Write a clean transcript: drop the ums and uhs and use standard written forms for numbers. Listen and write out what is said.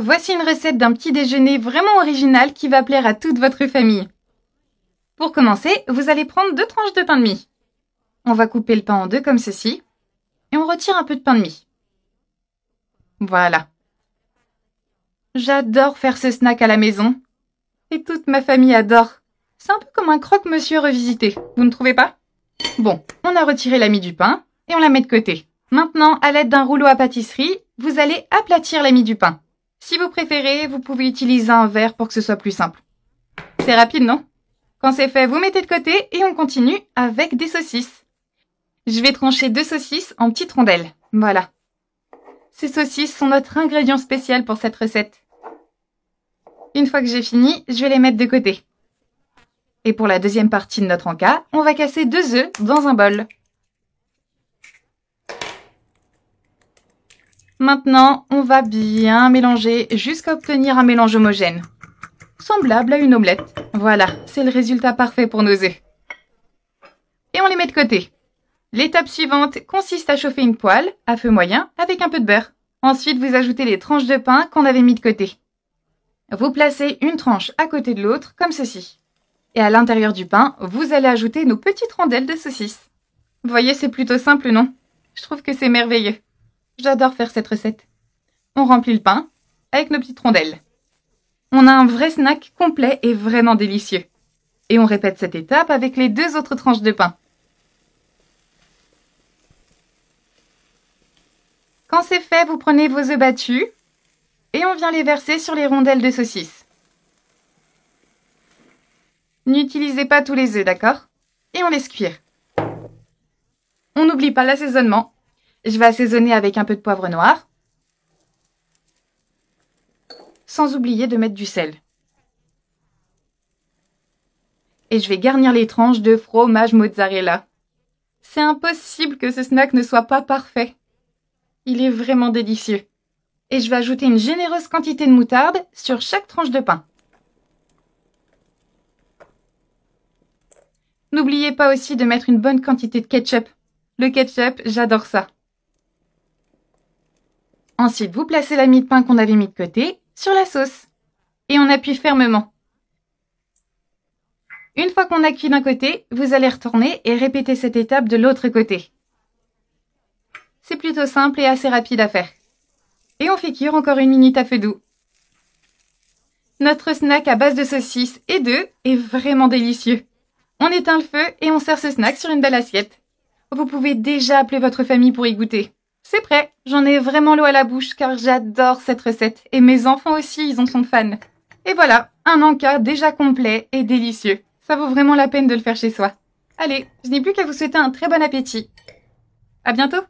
voici une recette d'un petit déjeuner vraiment original qui va plaire à toute votre famille. Pour commencer, vous allez prendre 2 tranches de pain de mie. On va couper le pain en 2 comme ceci et on retire un peu de pain de mie. Voilà. J'adore faire ce snack à la maison et toute ma famille adore. C'est un peu comme un croque-monsieur revisité, vous ne trouvez pas? Bon, on a retiré la mie du pain et on la met de côté. Maintenant, à l'aide d'un rouleau à pâtisserie, vous allez aplatir la mie du pain. Si vous préférez, vous pouvez utiliser un verre pour que ce soit plus simple. C'est rapide, non? Quand c'est fait, vous mettez de côté et on continue avec des saucisses. Je vais trancher 2 saucisses en petites rondelles. Voilà. Ces saucisses sont notre ingrédient spécial pour cette recette. Une fois que j'ai fini, je vais les mettre de côté. Et pour la deuxième partie de notre encas, on va casser 2 œufs dans un bol. Maintenant, on va bien mélanger jusqu'à obtenir un mélange homogène, semblable à une omelette. Voilà, c'est le résultat parfait pour nos œufs. Et on les met de côté. L'étape suivante consiste à chauffer une poêle à feu moyen avec un peu de beurre. Ensuite, vous ajoutez les tranches de pain qu'on avait mis de côté. Vous placez une tranche à côté de l'autre, comme ceci. Et à l'intérieur du pain, vous allez ajouter nos petites rondelles de saucisses. Vous voyez, c'est plutôt simple, non? Je trouve que c'est merveilleux. J'adore faire cette recette. On remplit le pain avec nos petites rondelles. On a un vrai snack complet et vraiment délicieux. Et on répète cette étape avec les 2 autres tranches de pain. Quand c'est fait, vous prenez vos œufs battus et on vient les verser sur les rondelles de saucisses. N'utilisez pas tous les œufs, d'accord? Et on laisse cuire. On n'oublie pas l'assaisonnement. Je vais assaisonner avec un peu de poivre noir, sans oublier de mettre du sel. Et je vais garnir les tranches de fromage mozzarella. C'est impossible que ce snack ne soit pas parfait. Il est vraiment délicieux. Et je vais ajouter une généreuse quantité de moutarde sur chaque tranche de pain. N'oubliez pas aussi de mettre une bonne quantité de ketchup. Le ketchup, j'adore ça. Ensuite, vous placez la mie de pain qu'on avait mis de côté sur la sauce. Et on appuie fermement. Une fois qu'on a cuit d'un côté, vous allez retourner et répéter cette étape de l'autre côté. C'est plutôt simple et assez rapide à faire. Et on fait cuire encore 1 minute à feu doux. Notre snack à base de saucisses et d'œufs est vraiment délicieux. On éteint le feu et on sert ce snack sur une belle assiette. Vous pouvez déjà appeler votre famille pour y goûter. C'est prêt, j'en ai vraiment l'eau à la bouche car j'adore cette recette et mes enfants aussi, ils en sont fans. Et voilà, un encas déjà complet et délicieux. Ça vaut vraiment la peine de le faire chez soi. Allez, je n'ai plus qu'à vous souhaiter un très bon appétit. À bientôt!